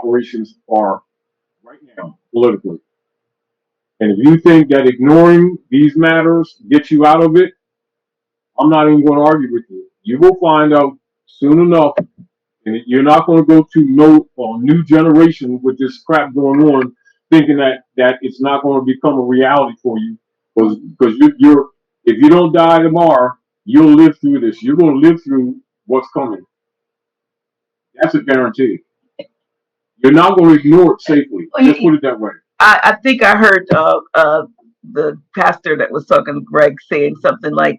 operations are right now politically. And if you think that ignoring these matters gets you out of it, I'm not even going to argue with you. You will find out soon enough, and you're not going to go to no new generation with this crap going on, thinking that it's not going to become a reality for you, because you're if you don't die tomorrow, you'll live through this. You're going to live through what's coming. That's a guarantee. You're not going to ignore it safely. Let's put it that way. I think I heard the pastor that was talking to Greg saying something like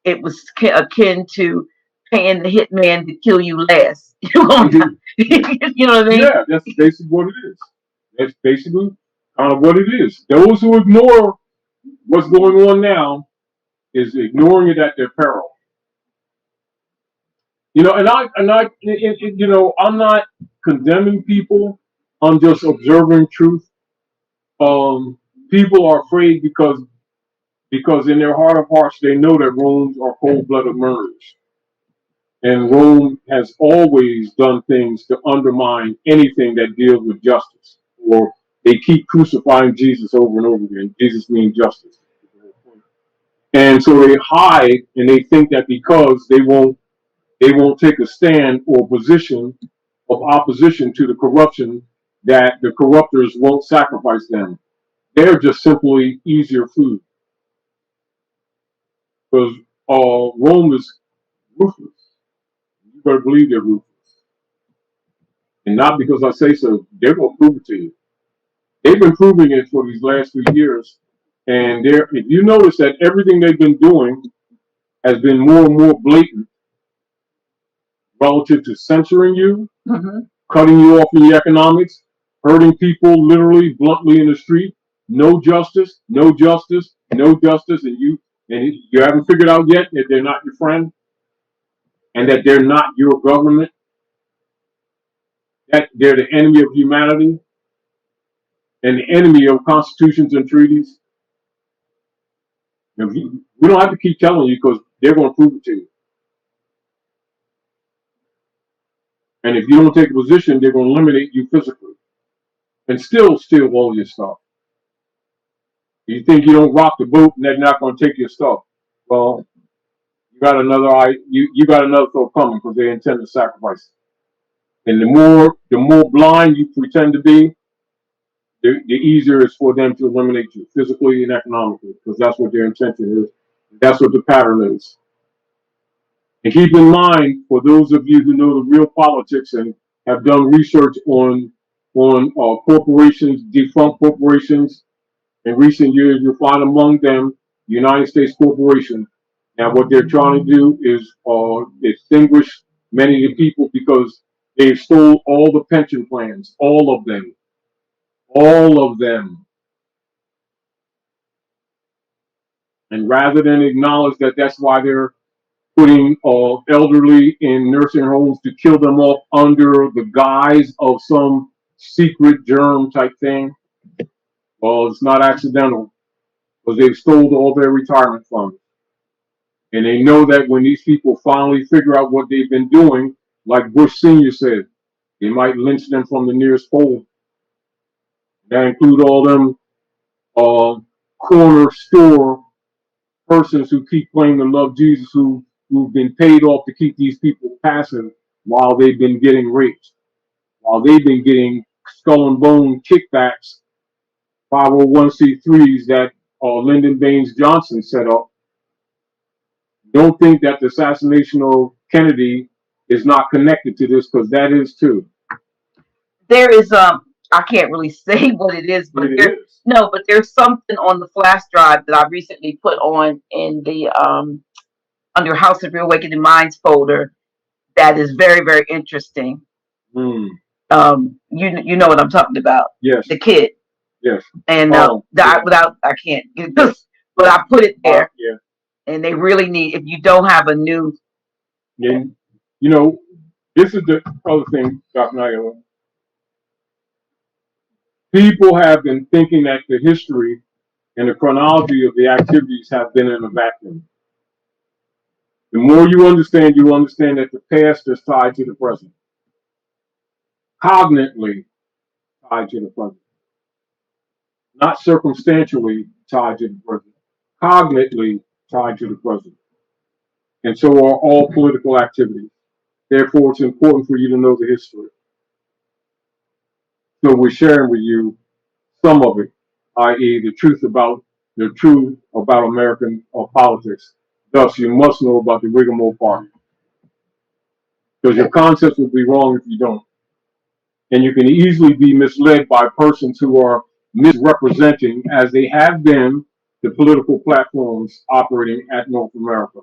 it was akin to paying the hitman to kill you last. You know what I mean? Yeah, that's basically what it is. That's basically what it is. Those who ignore what's going on now is ignoring it at their peril. I'm not condemning people. I'm just observing truth. People are afraid because in their heart of hearts they know that Romans are cold-blooded murderers, and Rome has always done things to undermine anything that deals with justice. Or they keep crucifying Jesus over and over again. Jesus means justice, and so they hide and they think that because they won't take a stand or position of opposition to the corruption, that the corruptors won't sacrifice them. They're just simply easier food. Because Rome is ruthless. You better believe they're ruthless. And not because I say so, they're going to prove it to you. They've been proving it for these last few years. And if you notice that everything they've been doing has been more and more blatant relative to censoring you, cutting you off in your economics, hurting people literally, bluntly in the street. No justice, no justice, no justice, and you haven't figured out yet that they're not your friend, and that they're not your government, that they're the enemy of humanity, and the enemy of constitutions and treaties. And we don't have to keep telling you because they're going to prove it to you. And if you don't take a position, they're going to eliminate you physically and still steal all your stuff. You think you don't rock the boat and they're not going to take your stuff. Well, you got another thought coming because they intend to sacrifice it. And the more blind you pretend to be, the easier it's for them to eliminate you physically and economically, because that's what their intention is. That's what the pattern is. And keep in mind, for those of you who know the real politics and have done research on corporations, defunct corporations, in recent years, you'll find among them the United States Corporation. Now, what they're trying to do is extinguish many of the people because they stole all the pension plans, all of them. All of them. And rather than acknowledge that that's why they're putting elderly in nursing homes to kill them off under the guise of some secret germ type thing, well, it's not accidental because they've stole all their retirement funds. And they know that when these people finally figure out what they've been doing, like Bush Sr. said, they might lynch them from the nearest pole. That include all them corner store persons who keep claiming to love Jesus, who've been paid off to keep these people passive while they've been getting raped, while they've been getting skull and bone kickbacks, 501c3s that Lyndon Baines Johnson set up. Don't think that the assassination of Kennedy is not connected to this, because that is too. There is I can't really say what it is, but but there's something on the flash drive that I recently put on in the under House of Reawakening Minds folder that is very, very interesting. You know what I'm talking about? Yes. The kid. Yes. And I can't get this, but I put it there. Yeah. And they really need, if you don't have a new. And this is the other thing, Dr. Naila. People have been thinking that the history and the chronology of the activities have been in a vacuum. The more you understand that the past is tied to the present. cognitely tied to the present, not circumstantially tied to the present, cognitely tied to the present. And so are all political activities. Therefore, it's important for you to know the history. So we're sharing with you some of it, i.e., the truth about American politics. Thus, you must know about the Rigmarole Party, because your concepts will be wrong if you don't. And you can easily be misled by persons who are misrepresenting, as they have been, the political platforms operating at North America.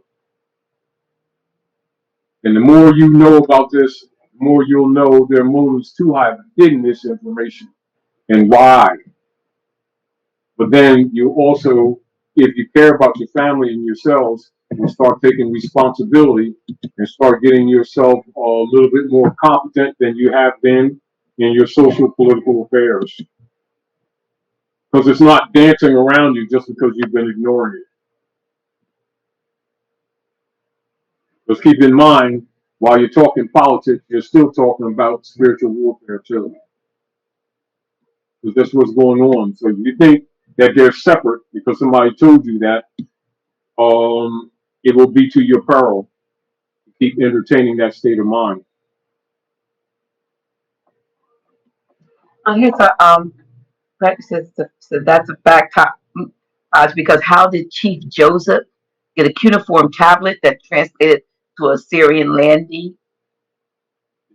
And the more you know about this, the more you'll know their motives to have hidden this information and why. But then you also, if you care about your family and yourselves, you start taking responsibility and start getting yourself a little bit more competent than you have been in your social political affairs. Because it's not dancing around you just because you've been ignoring it. Because keep in mind, while you're talking politics, you're still talking about spiritual warfare too. Because that's what's going on. So if you think that they're separate because somebody told you that, it will be to your peril to keep entertaining that state of mind. Here's a so that's a fact. Because how did Chief Joseph get a cuneiform tablet that translated to Assyrian land deed?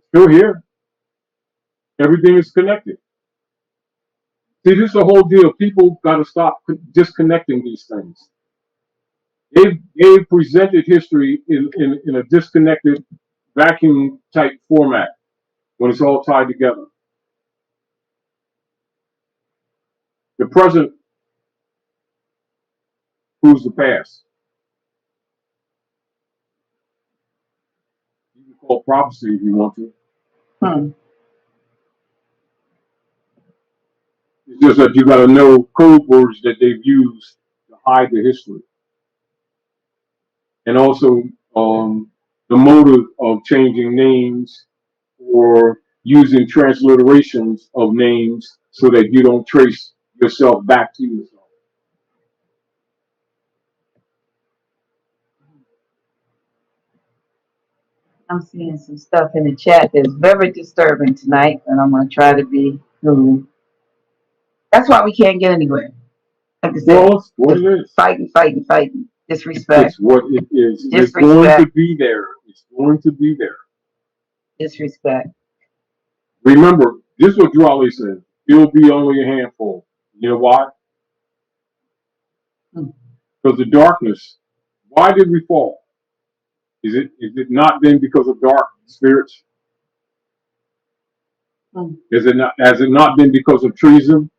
Still here. Everything is connected. See, this is the whole deal. People got to stop disconnecting these things. They've presented history in a disconnected, vacuum type format when it's all tied together. The present proves the past. You can call prophecy if you want to. It's just that you got to know code words that they've used to hide the history. And also the motive of changing names or using transliterations of names so that you don't trace yourself back to yourself. I'm seeing some stuff in the chat that's very disturbing tonight, and I'm going to try to be cool. That's why we can't get anywhere. Like I said, Well, it's what it is. Fighting. Disrespect. It's what it is. Disrespect. It's going to be there. It's going to be there. Disrespect. Remember, this is what Drawley said. It'll be only a handful. You know why? Because the darkness. Why did we fall? Is it not been because of dark spirits? Has it not been because of treason?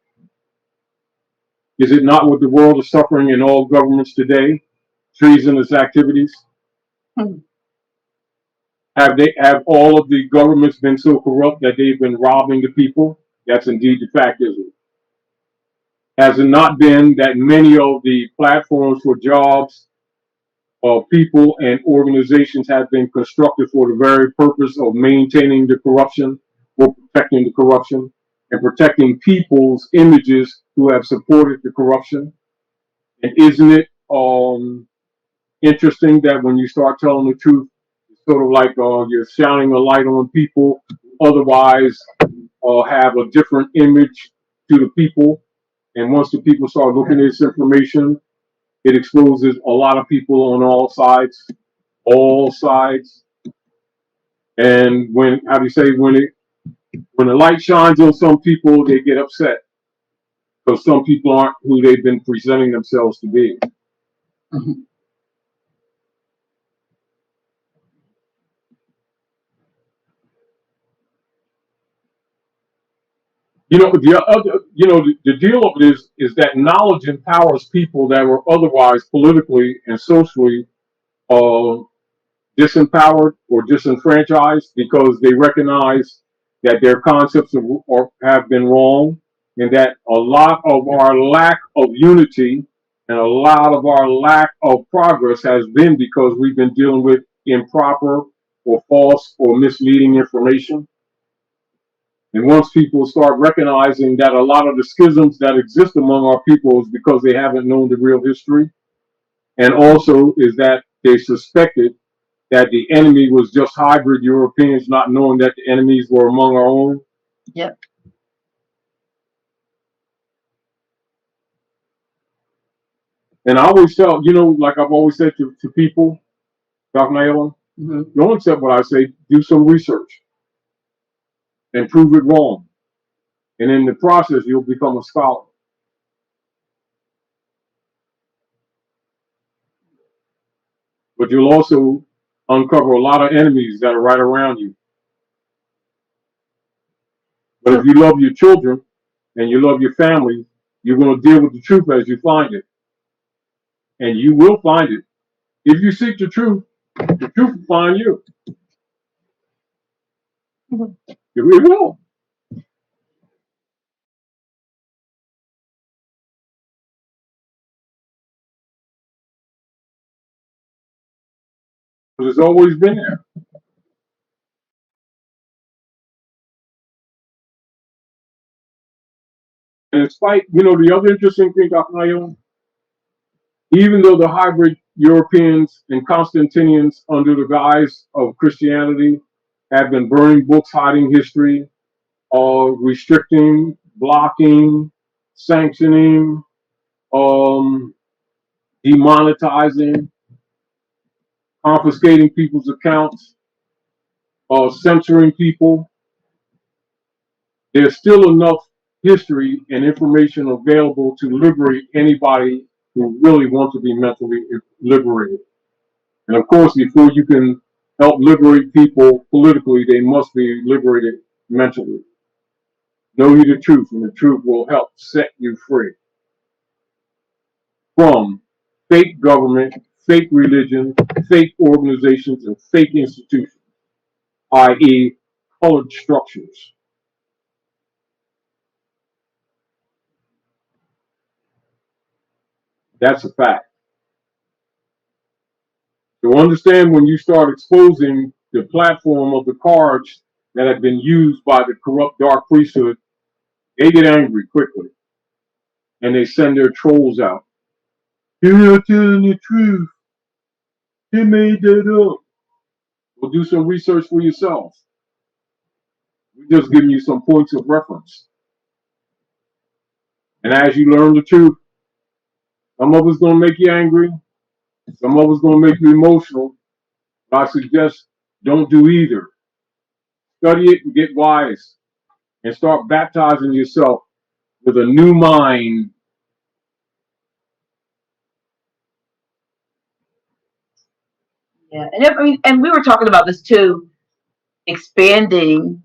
Is it not what the world is suffering in all governments today? Treasonous activities? Have all of the governments been so corrupt that they've been robbing the people? That's indeed the fact, isn't it? Has it not been that many of the platforms for jobs of people and organizations have been constructed for the very purpose of maintaining the corruption or protecting the corruption and protecting people's images who have supported the corruption? And isn't it interesting that when you start telling the truth, it's sort of like you're shining a light on people who otherwise have a different image to the people. And once the people start looking at this information, it exposes a lot of people on all sides. And when the light shines on some people, they get upset because some people aren't who they've been presenting themselves to be. The deal of it is that knowledge empowers people that were otherwise politically and socially disempowered or disenfranchised because they recognize that their concepts have been wrong, and that a lot of our lack of unity and a lot of our lack of progress has been because we've been dealing with improper or false or misleading information. And once people start recognizing that a lot of the schisms that exist among our people is because they haven't known the real history, and also is that they suspected that the enemy was just hybrid Europeans, not knowing that the enemies were among our own. Yep. And I always tell, like I've always said to people, Dr. Naila, don't accept what I say, do some research and prove it wrong. And in the process, you'll become a scholar. But you'll also uncover a lot of enemies that are right around you. But if you love your children and you love your family, you're going to deal with the truth as you find it. And you will find it. If you seek the truth will find you. It will. But it's always been there. And in spite, the other interesting thing, Dr. Naila, even though the hybrid Europeans and Constantinians, under the guise of Christianity, have been burning books, hiding history, restricting, blocking, sanctioning, demonetizing, confiscating people's accounts, censoring people, there's still enough history and information available to liberate anybody who really wants to be mentally liberated. And of course, before you can help liberate people politically, they must be liberated mentally. Know you the truth, and the truth will help set you free from fake government, fake religion, fake organizations, and fake institutions, i.e., colored structures. That's a fact. So understand, when you start exposing the platform of the cards that have been used by the corrupt dark priesthood, they get angry quickly and they send their trolls out. You're not telling the truth. They made that up. Well, do some research for yourself. We're just giving you some points of reference. And as you learn the truth, some of it's going to make you angry. Some of it's going to make you emotional. But I suggest don't do either. Study it and get wise. And start baptizing yourself with a new mind. Yeah, and we were talking about this too, expanding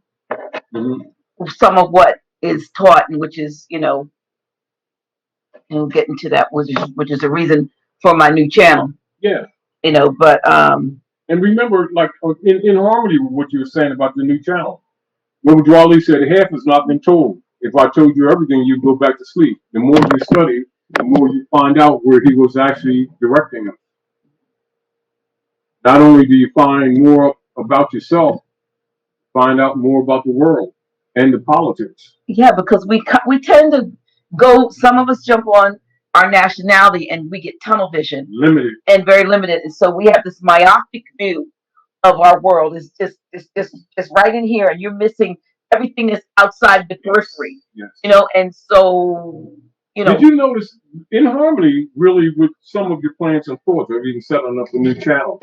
some of what is taught, and which is, and we'll get into that, which is a reason for my new channel. Yeah. But and remember, like in harmony with what you were saying about the new channel, remember Dwali said half has not been told. If I told you everything, you'd go back to sleep. The more you study, the more you find out where he was actually directing us. Not only do you find more about yourself, find out more about the world and the politics. Yeah, because we tend to go. Some of us jump on our nationality and we get tunnel vision, limited, and very limited, and so we have this myopic view of our world. It's right in here, and you're missing everything that's outside the periphery. Yes. And so Did you notice in harmony, really, with some of your plans and thoughts, or even setting up a new channel?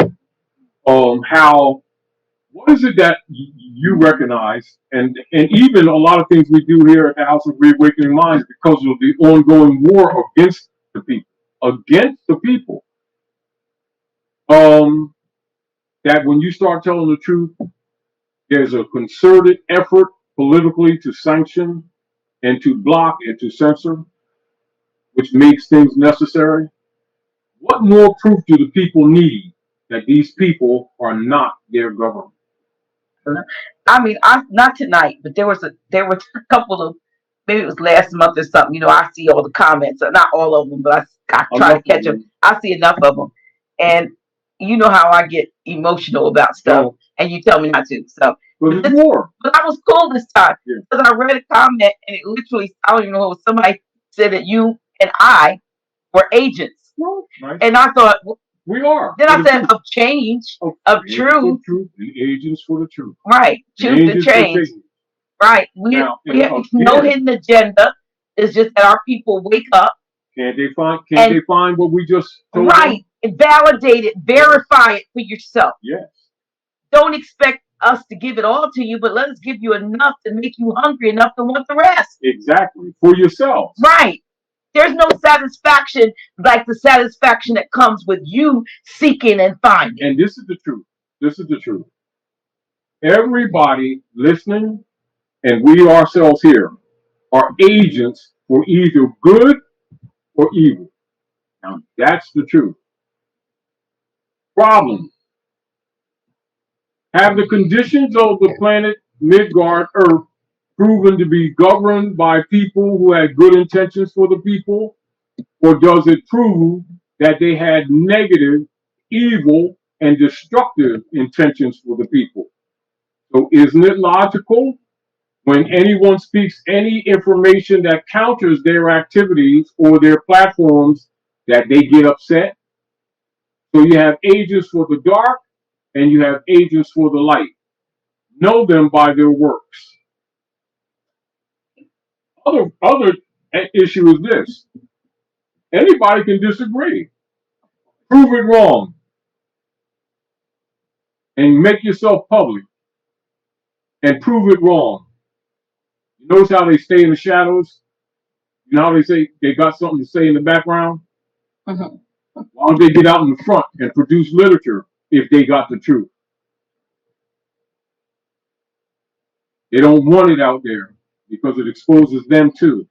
How, what is it that you recognize, and even a lot of things we do here at the House of Reawakening Minds, because of the ongoing war against the people, that when you start telling the truth, there's a concerted effort politically to sanction and to block and to censor, which makes things necessary. What more proof do the people need that these people are not their government? I mean, not tonight, but there were a couple of, maybe it was last month or something. I see all the comments, not all of them, but I try to catch them. I see enough of them, and you know how I get emotional about stuff, and you tell me not to. So, but it's war. But I was cool this time because I read a comment and it literally, I don't even know, it was somebody said that you and I were agents, and I thought we are. Then I said of change, of truth, the agents for the truth, right? Choose to change, right? We have no hidden agenda. It's just that our people wake up. Can't they find what we just told right? Them? Validate it, verify it for yourself. Yes. Don't expect us to give it all to you, but let us give you enough to make you hungry enough to want the rest. Exactly. For yourself. Right. There's no satisfaction like the satisfaction that comes with you seeking and finding. And this is the truth. This is the truth. Everybody listening, and we ourselves here, are agents for either good or evil. Now, that's the truth. Problem. Have the conditions of the planet Midgard Earth proven to be governed by people who had good intentions for the people? Or does it prove that they had negative, evil, and destructive intentions for the people? So isn't it logical when anyone speaks any information that counters their activities or their platforms that they get upset? So you have agents for the dark and you have agents for the light. Know them by their works. Other issue is this. Anybody can disagree. Prove it wrong. And make yourself public. And prove it wrong. You notice how they stay in the shadows? You know how they say they got something to say in the background? Mm-hmm. Why don't they get out in the front and produce literature if they got the truth? They don't want it out there because it exposes them too.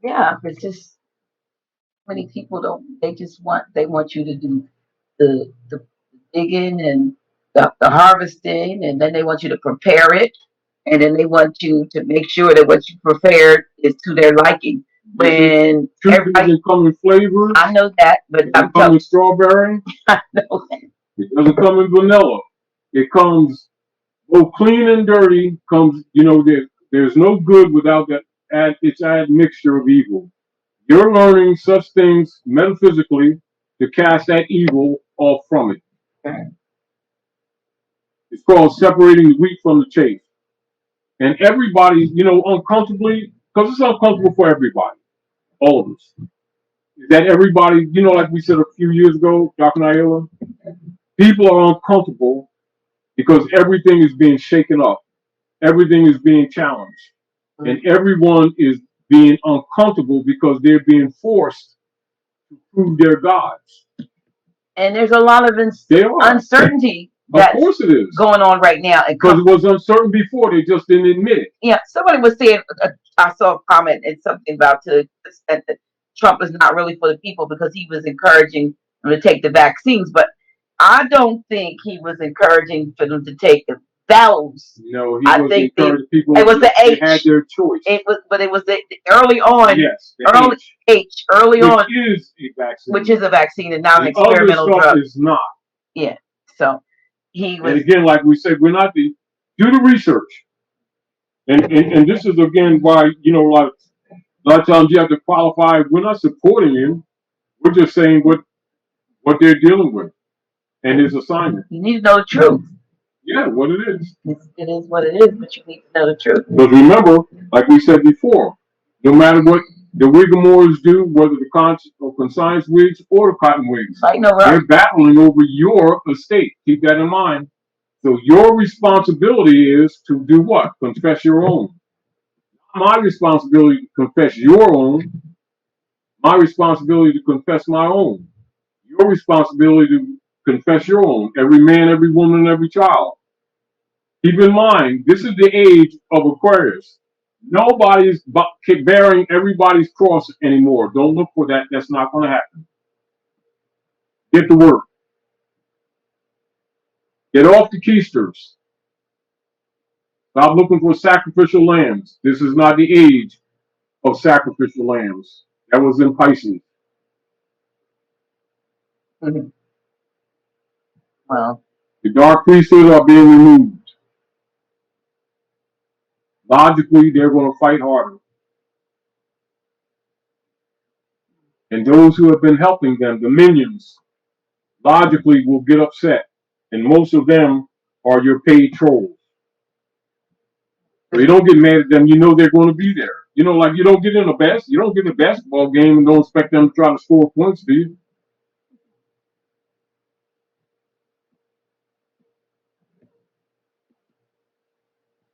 Yeah, it's just many people don't. They want you to do the digging and the harvesting, and then they want you to prepare it, and then they want you to make sure that what you prepared is to their liking. When everybody come in flavors, I know that, but it comes with strawberry. I know that. It doesn't come in vanilla. It comes both clean and dirty. Comes, there's no good without that. It's admixture of evil. You're learning such things metaphysically to cast that evil off from it. It's called separating the wheat from the chaff. And everybody, uncomfortably, because it's uncomfortable for everybody, all of us. Is that everybody, like we said a few years ago, Dr. Naila, people are uncomfortable because everything is being shaken up. Everything is being challenged. And everyone is being uncomfortable because they're being forced to prove their gods. And there's a lot of uncertainty of course it is going on right now. Because it was uncertain before, they just didn't admit it. Yeah, somebody was saying, I saw a comment and something about that Trump is not really for the people because he was encouraging them to take the vaccines. But I don't think he was encouraging for them to take those. No, he was encouraging people. It was the H. They had their choice. It was, but it was the early on. Yes, early H. Early on, which is a vaccine and not an experimental drug. Is not. Yeah. So he was. And again, like we said, we're not do the research. And this is again why a lot of times you have to qualify. We're not supporting him. We're just saying what they're dealing with and his assignment. You need to know the truth. Yeah, what it is. It is what it is, but you need to know the truth. Because remember, like we said before, no matter what the Wigamores do, whether the consigned wigs or the cotton wigs, they're battling over your estate. Keep that in mind. So your responsibility is to do what? Confess your own. My responsibility to confess your own. My responsibility to confess my own. Your responsibility to confess your own. Every man, every woman, and every child. Keep in mind, this is the age of Aquarius. Nobody's bearing everybody's cross anymore. Don't look for that. That's not going to happen. Get to work. Get off the keisters. Stop looking for sacrificial lambs. This is not the age of sacrificial lambs. That was in Pisces. Mhm. Well, The dark priesthood are being removed. Logically, they're going to fight harder. And those who have been helping them, the minions, logically will get upset. And most of them are your paid trolls. So you don't get mad at them, you know they're going to be there. You know, like you don't get in you don't get in a basketball game and don't expect them to try to score points, do you?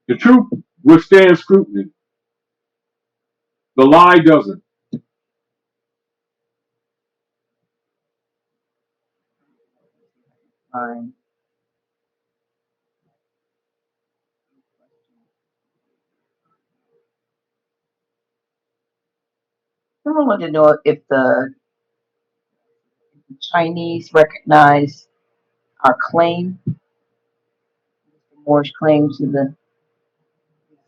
The truth withstands scrutiny. The lie doesn't. fine. Someone wanted to know if the Chinese recognize our claim, Moorish claim to the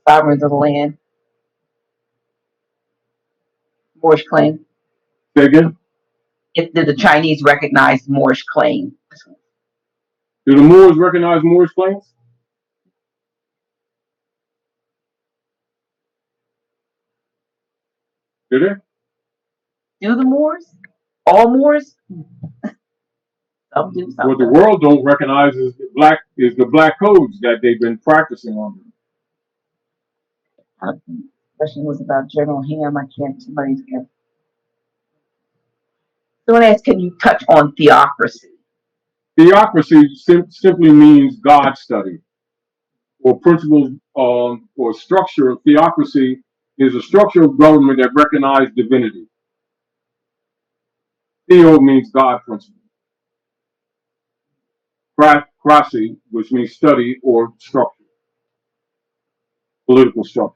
sovereigns of the land. Moorish claim. Say again? Did the Chinese recognize Moorish claim? Do the Moors recognize Moorish claims? Do they? Do the Moors? All Moors? Some do, some What the don't. world don't recognize is the black codes that they've been practicing on them. The question was about General Ham. I can't. Somebody's here. Someone asked, "Can you touch on theocracy?" Theocracy simply means God study, or principles or structure of theocracy is a structure of government that recognizes divinity. Theo means God principle. Cracy, which means study or structure, political structure.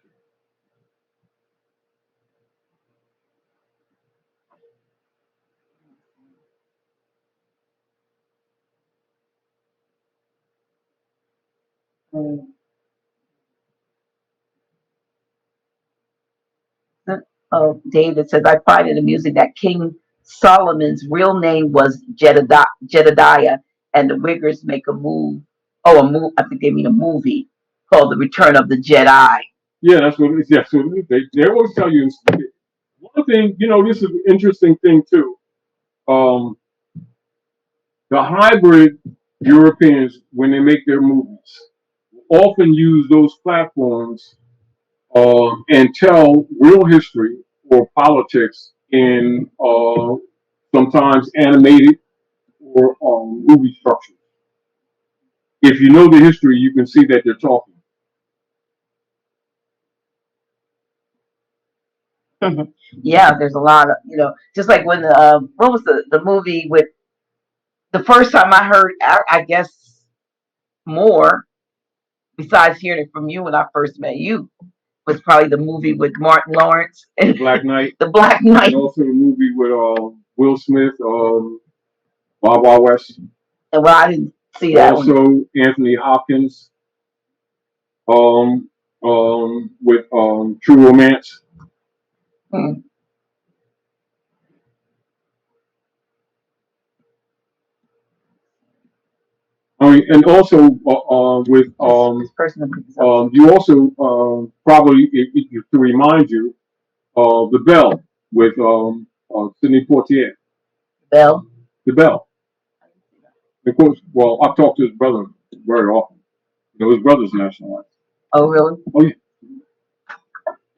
Oh, David says, I find it amusing that King Solomon's real name was Jedediah, and the Wiggers make a move. Oh, a move. I think they mean a movie called The Return of the Jedi. Yeah, that's what it is. That's what it is. They always tell you one thing. You know, this is an interesting thing too. Um, the hybrid Europeans, when they make their movies, often use those platforms and tell real history or politics in sometimes animated or movie structures. If you know the history, you can see that they're talking. Yeah, there's a lot of, just like when what was the movie with the first time I heard, I guess more besides hearing it from you when I first met you was probably the movie with Martin Lawrence and Black Knight. The Black Knight. And also the movie with Will Smith, Wild Wild West. And well, I didn't see that also, one. Anthony Hopkins, with True Romance. Hmm. And also with you also probably to remind you the Bell with Sidney Poitier. Bell. The Bell. Of course, well, I've talked to his brother very often. You know, his brother's nationalized. Oh, really? Oh, yeah.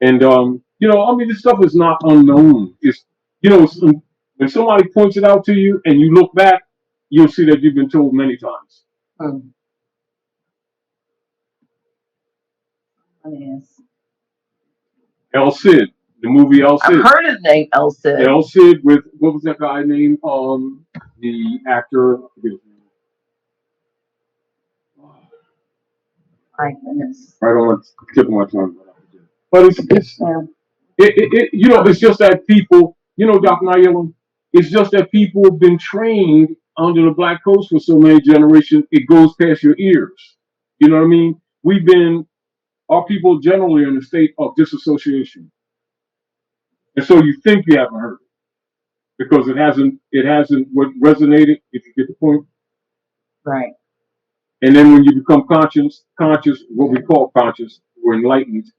And I mean, this stuff is not unknown. It's when somebody points it out to you and you look back, you'll see that you've been told many times. Yes. El Cid, the movie El Cid. I've heard of the name El Cid. El Cid with what was that guy named? The actor. My goodness. I don't want to tip my tongue. But it's just that people, Dr. Naila, it's just that people have been trained under the Black Coast for so many generations, it goes past your ears. You know what I mean? Our people generally are in a state of disassociation. And so you think you haven't heard it because it hasn't what resonated, if you get the point. Right. And then when you become conscious, what we call conscious or enlightened,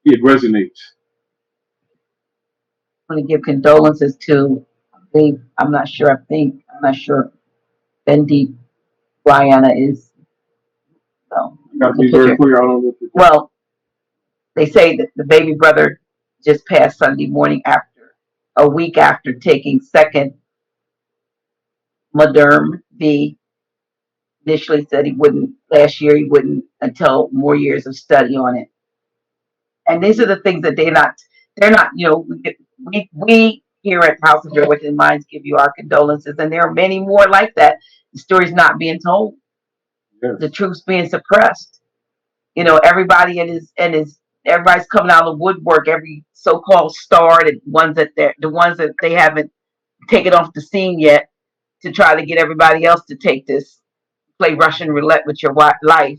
it resonates. I want to give condolences to, I'm not sure Bendy Brianna is, so. Got to be very clear. I don't know. Well, they say that the baby brother just passed Sunday morning a week after taking second Moderm V. Initially said last year he wouldn't until more years of study on it. And these are the things that they're not, we here at House of Your Wicked Minds give you our condolences, and there are many more like that. The story's not being told. Yes. The truth's being suppressed. Everybody everybody's coming out of the woodwork, every so-called star, the ones that they haven't taken off the scene yet, to try to get everybody else to play Russian roulette with your life.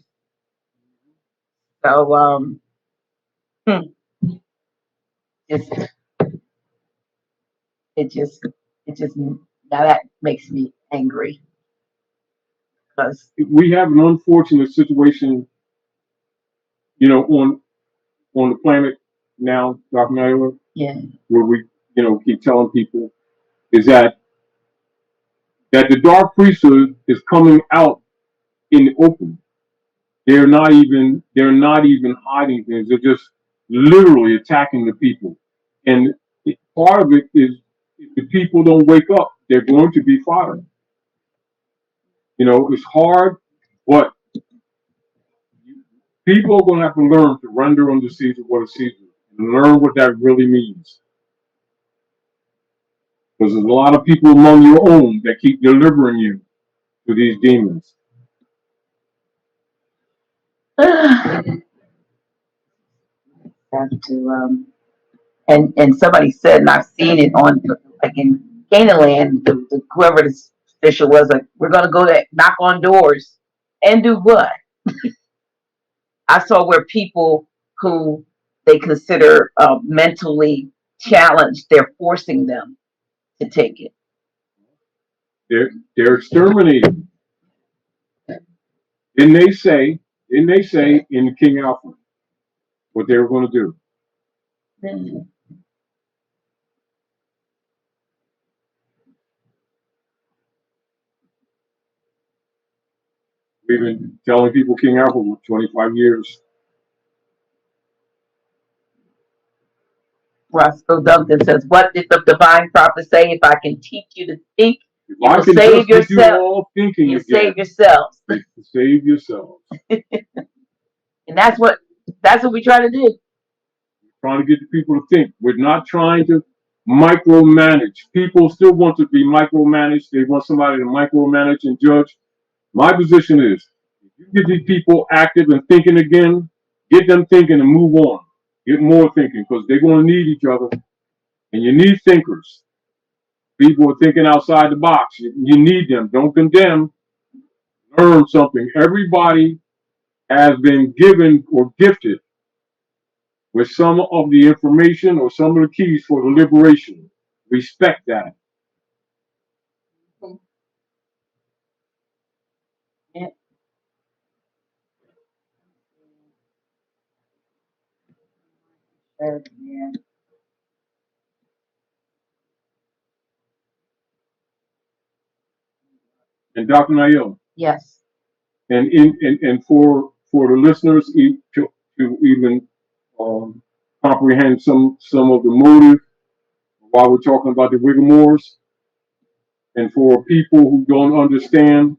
So, it's it just now that makes me angry because we have an unfortunate situation, on the planet now, Dr. Naila, where we, keep telling people is that the dark priesthood is coming out in the open. They're not even hiding things. They're just literally attacking the people. And part of it is if the people don't wake up, they're going to be fodder. It's hard, but people are going to have to learn to render unto Caesar what is Caesar and learn what that really means. Because there's a lot of people among your own that keep delivering you to these demons. have to and somebody said, and I've seen it on like in Canaanland, whoever this official was, like, we're gonna go to knock on doors and do what? I saw where people who they consider mentally challenged, they're forcing them to take it. They're exterminating. Didn't they say in the King Alfred what they were going to do? Mm-hmm. We've been telling people King Alfred for 25 years. Roscoe Duncan says, what did the divine prophet say? If I can teach you to think, you will save yourself. You save yourselves. Save yourselves. And that's what we try to do. Trying to get the people to think. We're not trying to micromanage. People still want to be micromanaged. They want somebody to micromanage and judge. My position is, if you get these people active and thinking again, get them thinking and move on. Get more thinking because they're going to need each other. And you need thinkers. People are thinking outside the box. You need them. Don't condemn. Learn something. Everybody has been given or gifted with some of the information or some of the keys for the liberation. Respect that. Yeah. Yeah. And Dr. Nail. Yes. And for the listeners to even comprehend some of the motive while we're talking about the Whigamores, and for people who don't understand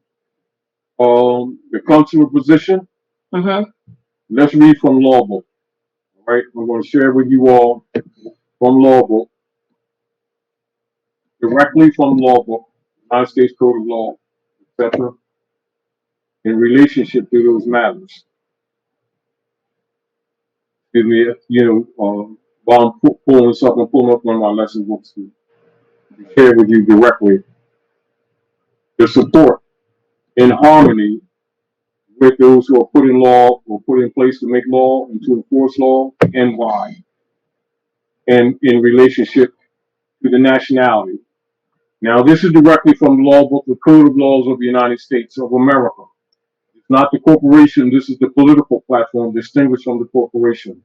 the consular position, let's read from Law Book. All right, I'm going to share with you all from Law Book, directly from Law Book, United States Code of Law, etc., in relationship to those matters. Excuse me, while I'm pulling something, pulling up one of my lesson books to share with you directly the support in harmony with those who are put in law or put in place to make law and to enforce law, and why, and in relationship to the nationality. Now, this is directly from the law book, the Code of Laws of the United States of America. It's not the corporation, this is the political platform distinguished from the corporation.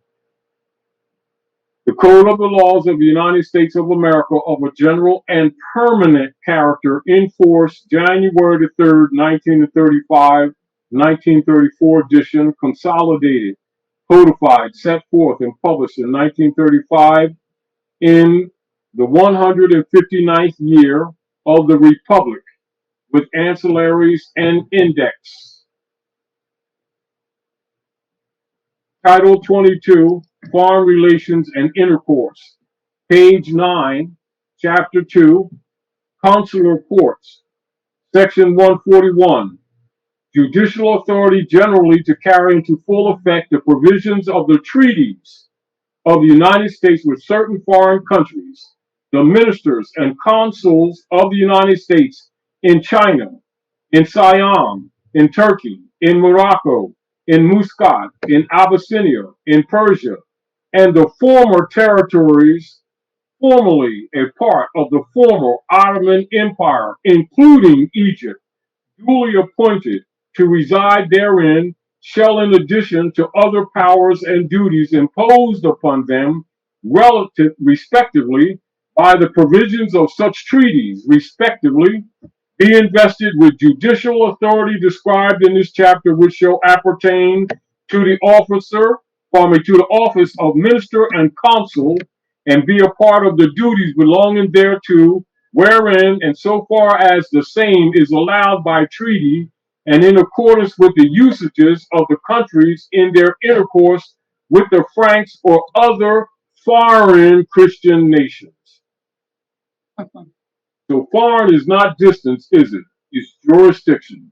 The Code of the Laws of the United States of America of a general and permanent character in force January the 3rd, 1935, 1934 edition, consolidated, codified, set forth, and published in 1935 in the 159th year of the Republic with ancillaries and index. Title 22, Foreign Relations and Intercourse. Page 9, Chapter 2, Consular Courts. Section 141, Judicial authority generally to carry into full effect the provisions of the treaties of the United States with certain foreign countries, the ministers and consuls of the United States in China, in Siam, in Turkey, in Morocco, in Muscat, in Abyssinia, in Persia, and the former territories formerly a part of the former Ottoman Empire, including Egypt, duly appointed to reside therein, shall, in addition to other powers and duties imposed upon them, respectively, by the provisions of such treaties, respectively, be invested with judicial authority described in this chapter, which shall appertain to the to the office of minister and consul, and be a part of the duties belonging thereto, wherein and so far as the same is allowed by treaty, and in accordance with the usages of the countries in their intercourse with the Franks or other foreign Christian nations. So foreign is not distance, is it? It's jurisdiction.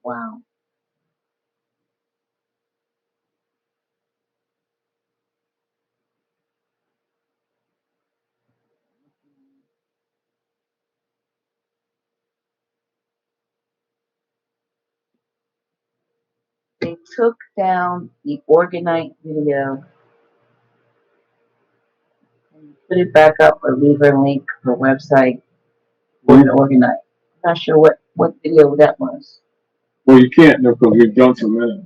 Wow. They took down the Organite video and put it back up or leave a link for a website for an Organite. I'm not sure what video that was. Well, you can't know because we've done so many.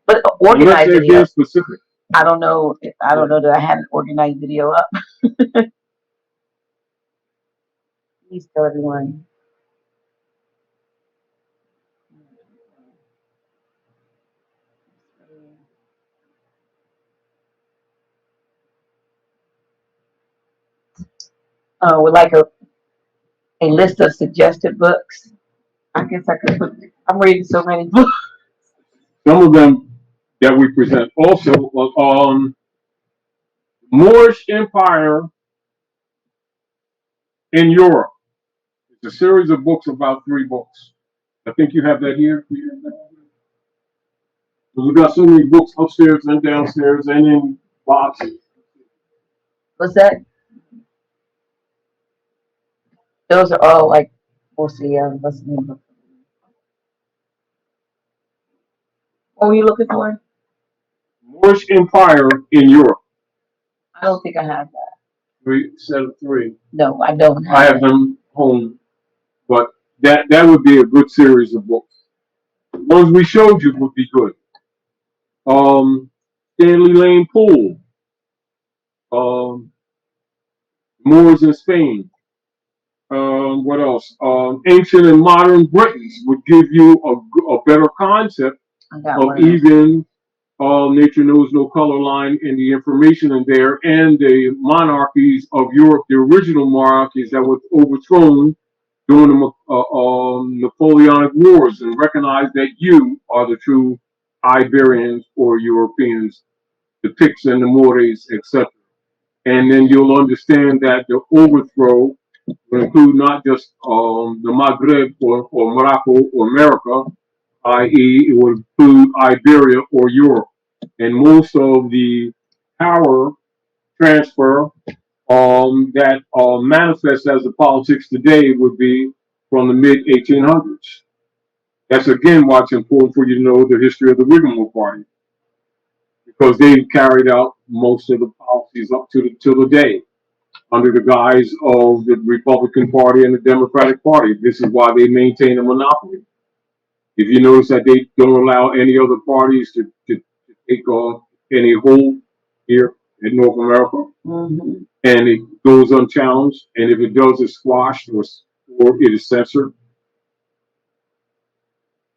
But Organite video. Specific. I don't know. I don't know that I had an Organite video up. Please tell everyone. With like a list of suggested books. I guess I could put. I'm reading so many books. Some of them that we present also Moorish Empire in Europe. It's a series of books, about 3 books. I think you have that here. We've got so many books upstairs and downstairs and in boxes. What's that? Those are all like, we'll see. What's the name? What were you looking for? Moorish Empire in Europe. I don't think I have that. 3 set of 3. No, I don't have. I have them home, but that would be a good series of books. The ones we showed you would be good. Stanley Lane Poole, Moors in Spain. What else? Ancient and Modern Britons would give you a better concept of even Nature Knows No Color Line and the information in there, and the monarchies of Europe, the original monarchies that were overthrown during the Napoleonic Wars, and recognize that you are the true Iberians or Europeans, the Picts and the Moors, etc. And then you'll understand that the overthrow will include not just the Maghreb or Morocco or America, i.e., it would include Iberia or Europe. And most of the power transfer that manifests as the politics today would be from the mid 1800s. That's again why it's important for you to know the history of the Whigmore Party, because they've carried out most of the policies up to the day under the guise of the Republican Party and the Democratic Party. This is why they maintain a monopoly. If you notice that they don't allow any other parties to take any hold here in North America, and it goes unchallenged, and if it does, it's squashed or it is censored.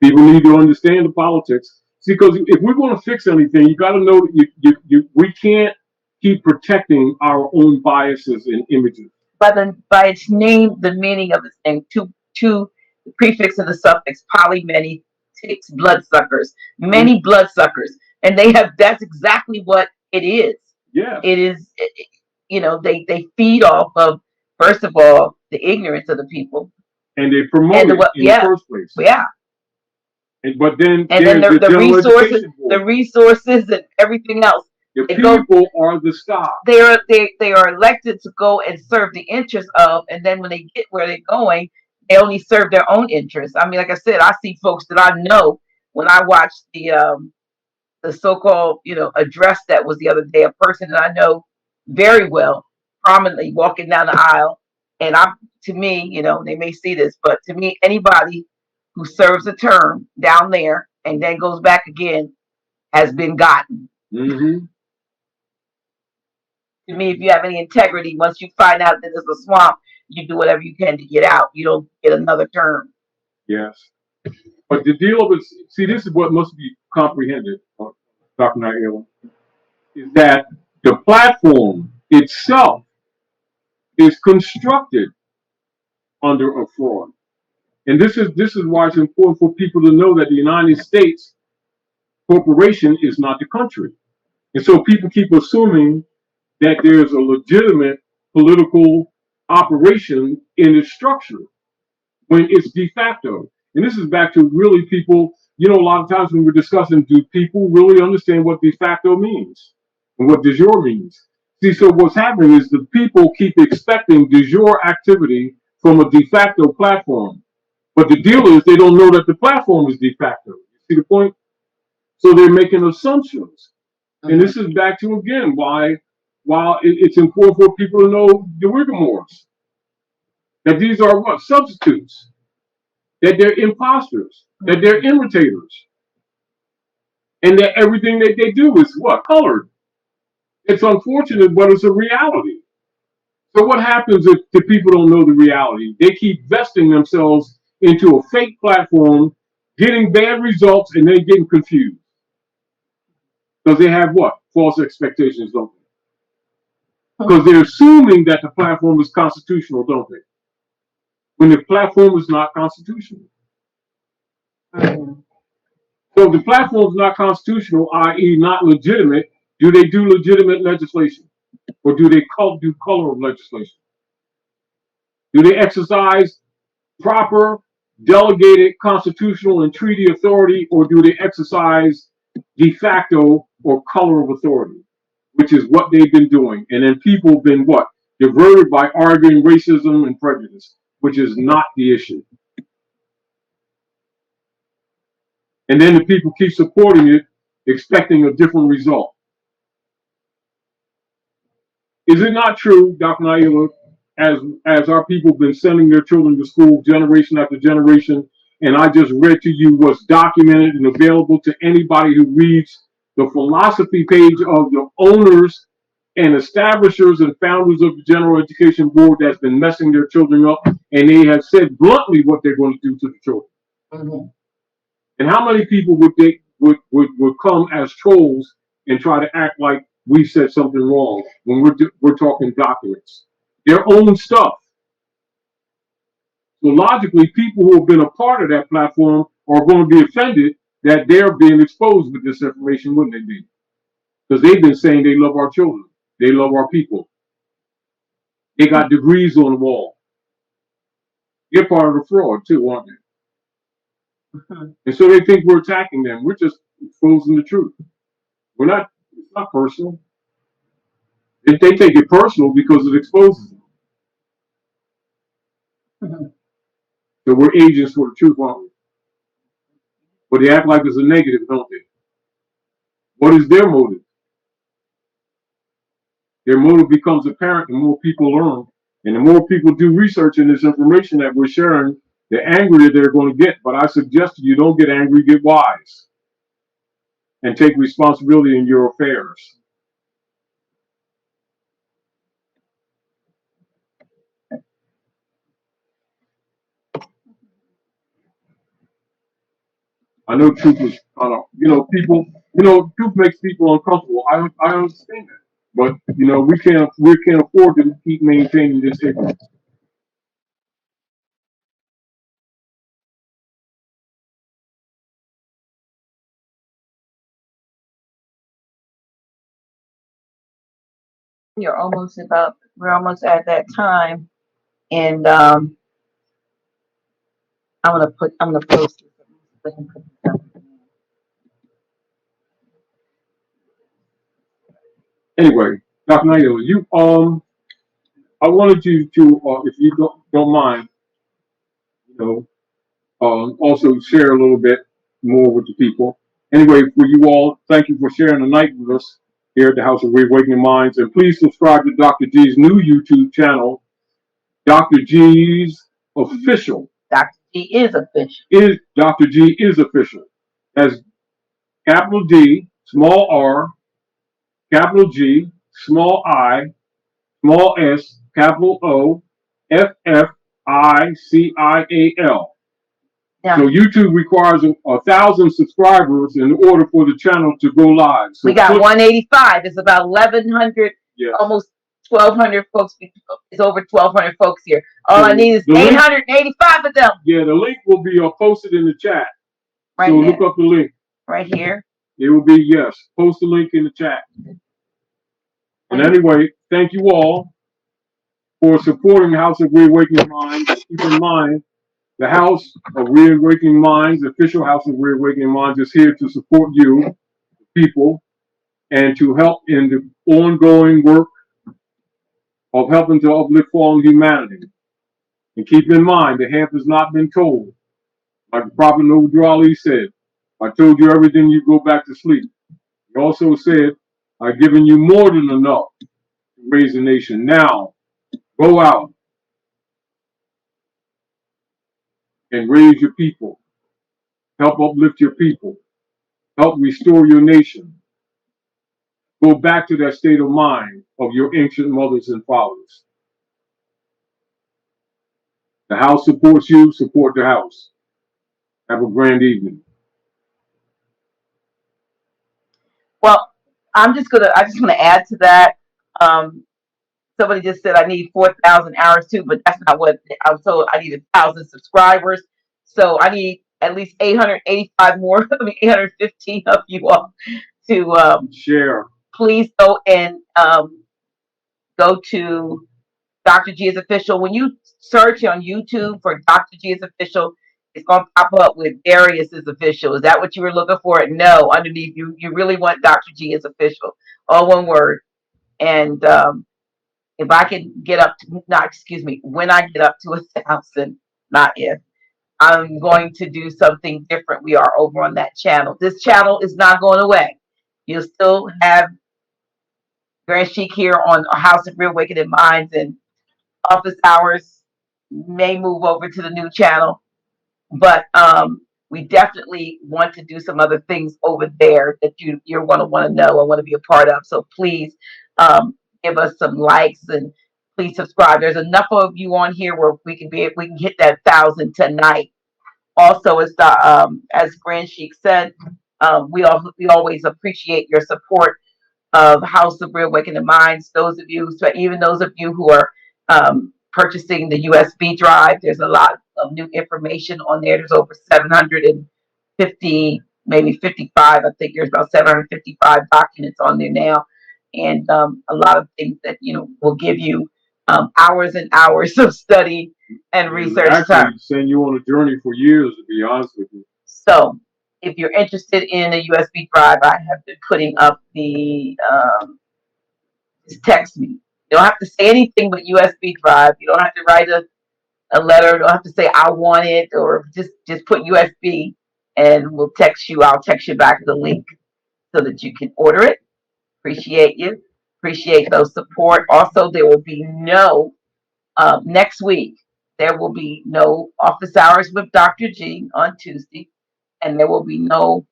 People need to understand the politics. See, because if we're going to fix anything, you got to know that we can't keep protecting our own biases and images. By its name, the meaning of its name, to the prefix and the suffix, poly, many, ticks, bloodsuckers, many bloodsuckers, and that's exactly what it is. Yeah, it is. They feed off of, first of all, the ignorance of the people, and they promote it in the first place. Yeah. But then the resources and everything else. The people are the stock. They are elected to go and serve the interests of, and then when they get where they're going, they only serve their own interests. I mean, like I said, I see folks that I know when I watch the so-called address that was the other day, a person that I know very well, prominently walking down the aisle, and to me, they may see this, but to me, anybody who serves a term down there and then goes back again has been gotten. To me, if you have any integrity, once you find out that there's a swamp, you do whatever you can to get out. You don't get another term. Yes. But the deal with, see, this is what must be comprehended, Dr. Naila, is that the platform itself is constructed under a fraud. And this is why it's important for people to know that the United States corporation is not the country. And so people keep assuming that there's a legitimate political operation in its structure when it's de facto. And this is back to really people, a lot of times when we're discussing, do people really understand what de facto means and what de jure means? See, so what's happening is the people keep expecting de jure activity from a de facto platform. But the deal is they don't know that the platform is de facto. You see the point? So they're making assumptions. And this is back to, again, why it's important for people to know the Whigmores. That these are what? Substitutes. That they're imposters. That they're imitators. And that everything that they do is what? Colored. It's unfortunate, but it's a reality. So what happens if the people don't know the reality? They keep vesting themselves into a fake platform, getting bad results, and then getting confused. Because they have what? False expectations, don't they? Because they're assuming that the platform is constitutional, don't they? When the platform is not constitutional. So if the platform is not constitutional, i.e. not legitimate, do they do legitimate legislation? Or do they do color of legislation? Do they exercise proper delegated constitutional and treaty authority, or do they exercise de facto or color of authority, which is what they've been doing? And then people have been what? Diverted by arguing racism and prejudice, which is not the issue. And then the people keep supporting it, expecting a different result. Is it not true, Dr. Naila, as our people have been sending their children to school generation after generation, and I just read to you what's documented and available to anybody who reads the philosophy page of the owners and establishers and founders of the General Education Board that's been messing their children up, and they have said bluntly what they're going to do to the children. And how many people would come as trolls and try to act like we said something wrong when we're talking documents, their own stuff? So logically, people who have been a part of that platform are going to be offended that they're being exposed with this information, wouldn't they be? Because they've been saying they love our children, they love our people. They got degrees on the wall. They're part of the fraud too, aren't And so they think we're attacking them. We're just exposing the truth. We're not, it's not personal. They take it personal because it exposes them. So we're agents for the truth, aren't we? But they act like it's a negative, don't they? What is their motive? Their motive becomes apparent the more people learn. And the more people do research in this information that we're sharing, the angrier they're going to get. But I suggest you don't get angry, get wise. And take responsibility in your affairs. I know truth is, people, truth makes people uncomfortable. I understand that. But, we can't afford to keep maintaining this ignorance. We're almost at that time. And I'm gonna post this. Anyway, Dr. Nail, I wanted you to, if you don't mind, also share a little bit more with the people. Anyway, for you all, thank you for sharing the night with us here at the House of Reawakening Minds. And please subscribe to Dr. G's new YouTube channel, Dr. G's Official. Dr. G is official. Dr. G is official. That's capital D, small r, capital G, small I, small s, capital O, FFICIAL. Yeah. So YouTube requires 1,000 subscribers in order for the channel to go live. So we got 185. It's about 1,100, yes. Almost 1,200 folks. It's over 1,200 folks here. All I need is 885 of them. Yeah, the link will be posted in the chat. Right so there. Look up the link. Right here. It will be, yes. Post the link in the chat. And anyway, thank you all for supporting the House of Reawakening Minds. Keep in mind, the House of Reawakening Minds, the official House of Reawakening Minds, is here to support you, people, and to help in the ongoing work of helping to uplift fallen humanity. And keep in mind, the half has not been told. Like the Prophet Noble Ali said, I told you everything, you go back to sleep. He also said, I've given you more than enough to raise a nation. Now, go out and raise your people. Help uplift your people. Help restore your nation. Go back to that state of mind of your ancient mothers and fathers. The house supports you, support the house. Have a grand evening. Well, I just gonna add to that. Somebody just said I need 4,000 hours too, but that's not what I was told. I need 1,000 subscribers, so I need at least 885 more. 815 of you all to share. Please go and go to Dr. G is official. When you search on YouTube for Dr. G is official, it's gonna pop up with Darius is official. Is that what you were looking for? No, underneath you really want Dr. G is official, all one word. And if I can get up to, when I get up to 1,000, not if, I'm going to do something different. We are over on that channel. This channel is not going away. You'll still have Grand Chic here on House of Reawakening Minds, and office hours may move over to the new channel. But we definitely want to do some other things over there that you're going to want to know and want to be a part of. So please give us some likes and please subscribe. There's enough of you on here where we can hit that 1,000 tonight. Also, as Grand Chic said, we always appreciate your support of House of Reawakening Minds. Those of you, so even those of you who are purchasing the USB drive, there's a lot of new information on there. There's over 750, maybe 55. I think there's about 755 documents on there now, and a lot of things that will give you hours and hours of study and research time. Send you on a journey for years, to be honest with you. So if you're interested in a USB drive, I have been putting up the just text me. You don't have to say anything but USB drive. You don't have to write a letter. You don't have to say I want it, or just put USB, and we'll text you. I'll text you back the link so that you can order it. Appreciate you. Appreciate those support. Also, there will be no next week. There will be no office hours with Dr. G on Tuesday, and there will be no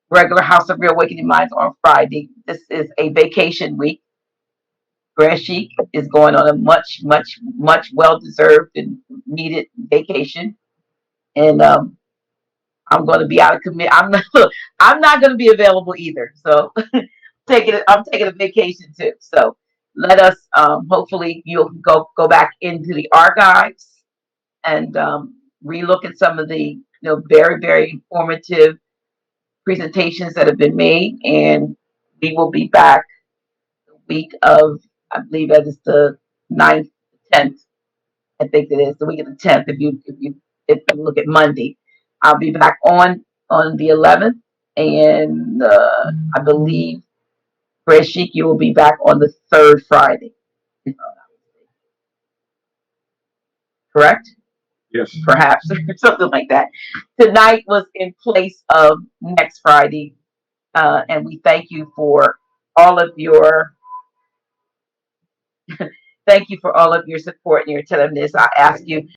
regular House of Real Awakening Minds on Friday. This is a vacation week. Grand Chic is going on a much, much, much well-deserved and needed vacation, and I'm going to be out of commit. I'm not going to be available either. So I'm taking a vacation too. So let us hopefully you'll go back into the archives and relook at some of the very, very informative presentations that have been made, and we will be back the week of, I believe that is the 9th, 10th. I think it is the week of the 10th. If you look at Monday, I'll be back on the 11th, and I believe Grand Chic, you will be back on the third Friday. Correct? Yes. Perhaps something like that. Tonight was in place of next Friday, and we thank you for all of your thank you for all of your support and your attentiveness. I ask you